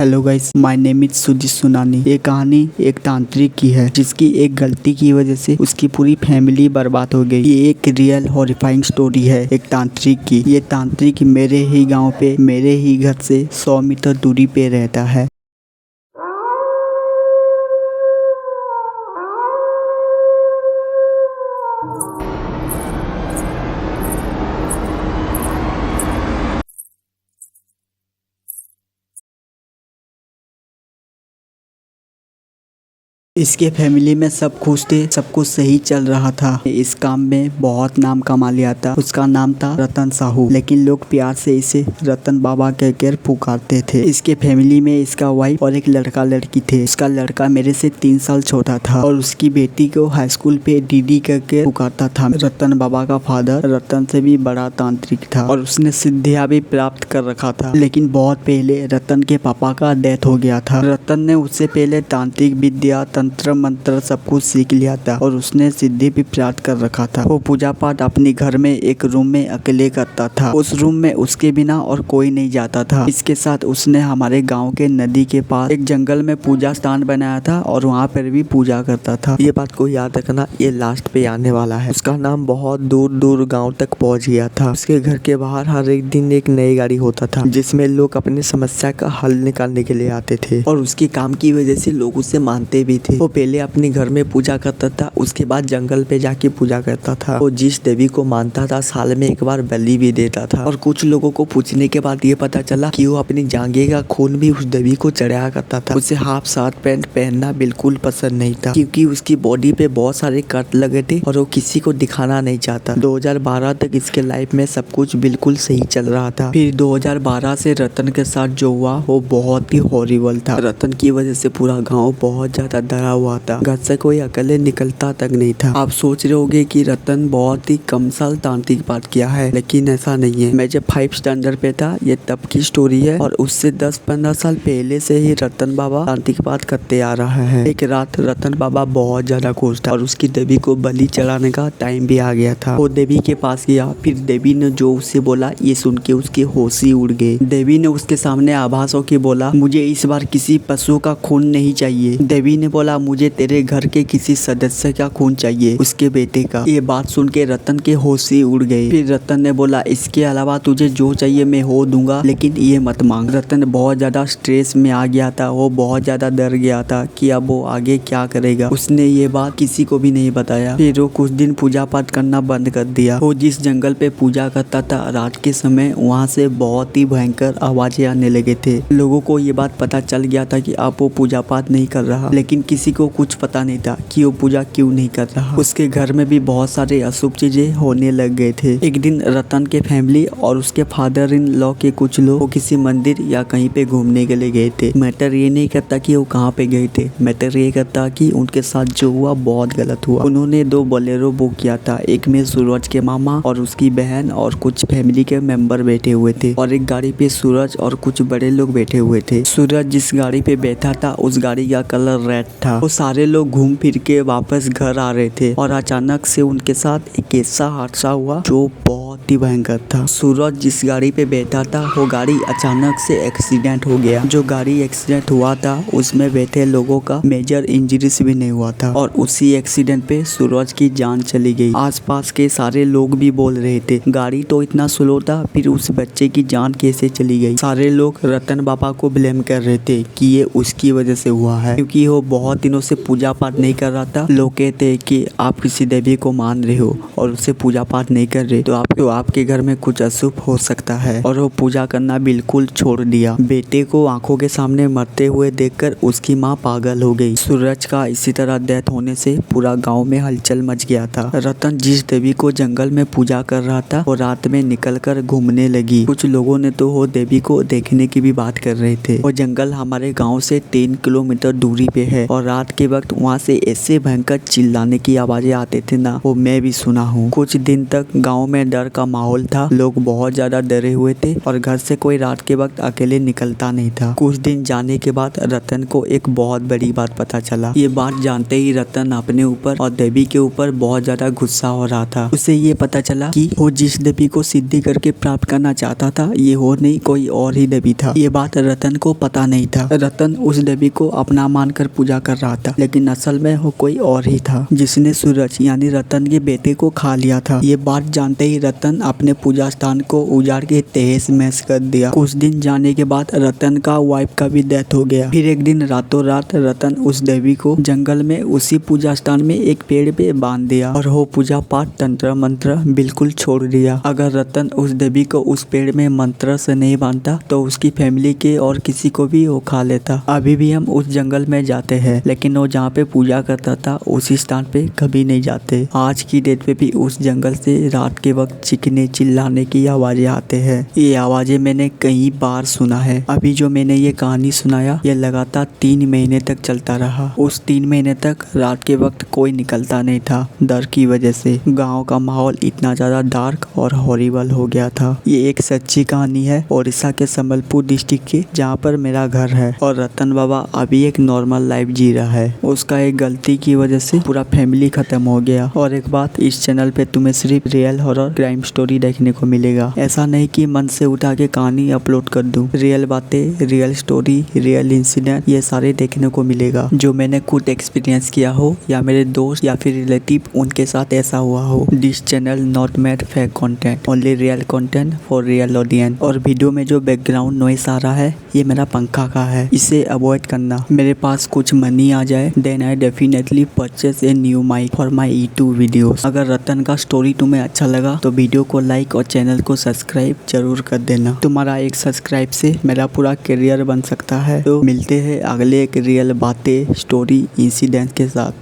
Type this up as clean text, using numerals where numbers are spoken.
Hello guys, my name is Sujeet Sunani. ये कहानी एक तांत्रिक की है जिसकी एक गलती की वजह से उसकी पूरी फैमिली बर्बाद हो गई। ये एक रियल हॉरिफाइंग स्टोरी है एक तांत्रिक की। ये तांत्रिक मेरे ही गांव पे मेरे ही घर से 100 मीटर दूरी पे रहता है। इसके फैमिली में सब खुश थे, सब कुछ सही चल रहा था। इस काम में बहुत नाम कमा लिया था। उसका नाम था रतन साहू, लेकिन लोग प्यार से इसे रतन बाबा कहकर पुकारते थे। इसके फैमिली में इसका वाइफ और एक लड़का लड़की थे। उसका लड़का मेरे से 3 साल छोटा था और उसकी बेटी को हाई स्कूल पे दीदी करके पुकारता था। रतन बाबा का फादर रतन से भी बड़ा तांत्रिक था और उसने सिद्धियां भी प्राप्त कर रखा था, लेकिन बहुत पहले रतन के पापा का डेथ हो गया था। रतन ने उससे पहले तांत्रिक विद्या, तंत्र मंत्र सब कुछ सीख लिया था और उसने सिद्धि भी प्राप्त कर रखा था। वो पूजा पाठ अपने घर में एक रूम में अकेले करता था। उस रूम में उसके बिना और कोई नहीं जाता था। इसके साथ उसने हमारे गांव के नदी के पास एक जंगल में पूजा स्थान बनाया था और वहाँ पर भी पूजा करता था। ये बात को याद रखना, ये लास्ट पे आने वाला है। उसका नाम बहुत दूर दूर गांव तक पहुंच गया था। उसके घर के बाहर हर एक दिन एक नई गाड़ी होता था जिसमें लोग अपनी समस्या का हल निकालने के लिए आते थे और उसके काम की वजह से लोग उसे मानते भी थे। वो पहले अपने घर में पूजा करता था, उसके बाद जंगल पे जाके पूजा करता था। वो जिस देवी को मानता था साल में एक बार बलि भी देता था। और कुछ लोगों को पूछने के बाद ये पता चला कि वो अपनी जांघे का खून भी उस देवी को चढ़ाया करता था। उसे हाफ शर्ट पैंट पहनना बिल्कुल पसंद नहीं था क्योंकि उसकी बॉडी पे बहुत सारे कट लगे थे और वो किसी को दिखाना नहीं चाहता। 2012 तक इसके लाइफ में सब कुछ बिल्कुल सही चल रहा था। फिर 2012 से रतन के साथ जो हुआ वो बहुत ही हॉरिबल था। रतन की वजह से पूरा गाँव बहुत ज्यादा डरा हुआ था। घर से कोई अकेले निकलता तक नहीं था। आप सोच रहे होंगे कि रतन बहुत ही कम साल तांत्रिक पाठ किया है, लेकिन ऐसा नहीं है। मैं जब 5 स्टैंडर्ड पे था, ये तब की स्टोरी है और उससे 10-15 साल पहले से ही रतन बाबा तांत्रिक पाठ करते आ रहा है। एक रात रतन बाबा बहुत ज्यादा खुश था और उसकी देवी को बलि चढ़ाने का टाइम भी आ गया था। वो देवी के पास गया, फिर देवी ने जो उससे बोला ये सुन के उसकी होश ही उड़ गई। देवी ने उसके सामने आभास होके बोला, मुझे इस बार किसी पशु का खून नहीं चाहिए। देवी ने बोला, मुझे तेरे घर के किसी सदस्य का खून चाहिए, उसके बेटे का। ये बात सुन के रतन के होश ही उड़ गए। फिर रतन ने बोला, इसके अलावा तुझे जो चाहिए मैं हो दूंगा, लेकिन ये मत मांग। रतन बहुत ज्यादा स्ट्रेस में आ गया था। वो बहुत ज्यादा डर गया था कि अब वो आगे क्या करेगा। उसने ये बात किसी को भी नहीं बताया। फिर वो कुछ दिन पूजा पाठ करना बंद कर दिया। वो जिस जंगल पे पूजा करता था रात के समय, वहाँ से बहुत ही भयंकर आवाजें आने लगे थे। लोगों को ये बात पता चल गया था कि अब वो पूजा पाठ नहीं कर रहा, लेकिन किसी को कुछ पता नहीं था कि वो पूजा क्यों नहीं कर रहा। उसके घर में भी बहुत सारे अशुभ चीजें होने लग गए थे। एक दिन रतन के फैमिली और उसके फादर इन लॉ के कुछ लोग वो किसी मंदिर या कहीं पे घूमने के लिए गए थे। मैटर ये नहीं करता कि वो कहाँ पे गए थे, मैटर ये करता कि उनके साथ जो हुआ बहुत गलत हुआ। उन्होंने 2 बोलेरो बुक किया था। एक में सूरज के मामा और उसकी बहन और कुछ फैमिली के मेंबर बैठे हुए थे और एक गाड़ी पे सूरज और कुछ बड़े लोग बैठे हुए थे। सूरज जिस गाड़ी पे बैठा था उस गाड़ी का कलर रेड था। वो सारे लोग घूम फिर के वापस घर आ रहे थे और अचानक से उनके साथ एक ऐसा हादसा हुआ जो बहुत ही भयंकर था। सूरज जिस गाड़ी पे बैठा था वो गाड़ी अचानक से एक्सीडेंट हो गया। जो गाड़ी एक्सीडेंट हुआ था उसमें बैठे लोगों का मेजर इंजरीज भी नहीं हुआ था और उसी एक्सीडेंट पे सूरज की जान चली गई। आसपास के सारे लोग भी बोल रहे थे गाड़ी तो इतना स्लो था, फिर उस बच्चे की जान कैसे चली गई। सारे लोग रतन बाबा को ब्लेम कर रहे थे कि ये उसकी वजह से हुआ है क्योंकि वो बहुत दिनों से पूजा पाठ नहीं कर रहा था। लोग कहते कि आप किसी देवी को मान रहे हो और उससे पूजा पाठ नहीं कर रहे तो आपके घर में कुछ अशुभ हो सकता है, और वो पूजा करना बिल्कुल छोड़ दिया। बेटे को आंखों के सामने मरते हुए देखकर उसकी माँ पागल हो गई। सूरज का इसी तरह डेथ होने से पूरा गांव में हलचल मच गया था। रतन जिस देवी को जंगल में पूजा कर रहा था वो रात में निकलकर घूमने लगी। कुछ लोगों ने तो वो देवी को देखने की भी बात कर रहे थे। वो जंगल हमारे गाँव से 3 किलोमीटर दूरी पे है और रात के वक्त वहाँ से ऐसे भयंकर चिल्लाने की आवाजें आते थे ना, वो मैं भी सुना हूँ। कुछ दिन तक गांव में डर का माहौल था, लोग बहुत ज्यादा डरे हुए थे और घर से कोई रात के वक्त अकेले निकलता नहीं था। कुछ दिन जाने के बाद रतन को एक बहुत बड़ी बात पता चला। ये बात जानते ही रतन अपने ऊपर और देवी के ऊपर बहुत ज्यादा गुस्सा हो रहा था। उसे ये पता चला कि वो जिस देवी को सिद्धि करके प्राप्त करना चाहता था, ये हो नहीं कोई और ही देवी था। ये बात रतन को पता नहीं था। रतन उस देवी को अपना मानकर पूजा कर रहा था, लेकिन असल में वो कोई और ही था, जिसने सूरज यानी रतन के बेटे को खा लिया था। ये बात जानते ही रतन अपने पूजा स्थान को उजाड़ के तहस महस कर दिया। कुछ दिन जाने के बाद रतन का वाइफ का भी डेथ हो गया। फिर एक दिन रातों रात रतन उस देवी को जंगल में उसी पूजा स्थान में एक पेड़ पे बांध दिया और वो पूजा पाठ तंत्र मंत्र बिल्कुल छोड़ दिया। अगर रतन उस देवी को उस पेड़ में मंत्र से नहीं बांधता तो उसकी फैमिली के और किसी को भी वो खा लेता। अभी भी हम उस जंगल में जाते हैं, लेकिन वो जहाँ पे पूजा करता था उसी स्थान पे कभी नहीं जाते। आज की डेट पे भी उस जंगल से रात के वक्त चीखने चिल्लाने की आवाजें आते हैं। ये आवाजें मैंने कई बार सुना है। अभी जो मैंने ये कहानी सुनाया, ये लगातार 3 महीने तक चलता रहा। उस 3 महीने तक रात के वक्त कोई निकलता नहीं था, डर की वजह से। गाँव का माहौल इतना ज्यादा डार्क और हॉरिबल हो गया था। ये एक सच्ची कहानी है उड़ीसा के संबलपुर डिस्ट्रिक्ट के, जहाँ पर मेरा घर है। और रतन बाबा अभी एक नॉर्मल लाइफ जी रहा है। उसका एक गलती की वजह से पूरा फैमिली खत्म हो गया। और एक बात, इस चैनल पे तुम्हें सिर्फ रियल हॉरर क्राइम स्टोरी देखने को मिलेगा। ऐसा नहीं कि मन से उठा के कहानी अपलोड कर दूं। रियल बातें, रियल स्टोरी, रियल इंसिडेंट, ये सारे देखने को मिलेगा जो मैंने खुद एक्सपीरियंस किया हो या मेरे दोस्त या फिर रिलेटिव उनके साथ ऐसा हुआ हो। This channel not made fake content, only real content for real audience. और वीडियो में जो बैकग्राउंड नॉइस आ रहा है, ये मेरा पंखा का है, इसे अवॉइड करना। मेरे पास कुछ मनी आ जाए then I definitely purchase a new mic for my YouTube videos. अगर रतन का स्टोरी तुम्हें अच्छा लगा तो वीडियो को लाइक और चैनल को सब्सक्राइब जरूर कर देना। तुम्हारा एक सब्सक्राइब से मेरा पूरा करियर बन सकता है। तो मिलते हैं अगले एक रियल बातें, स्टोरी, इंसिडेंट के साथ।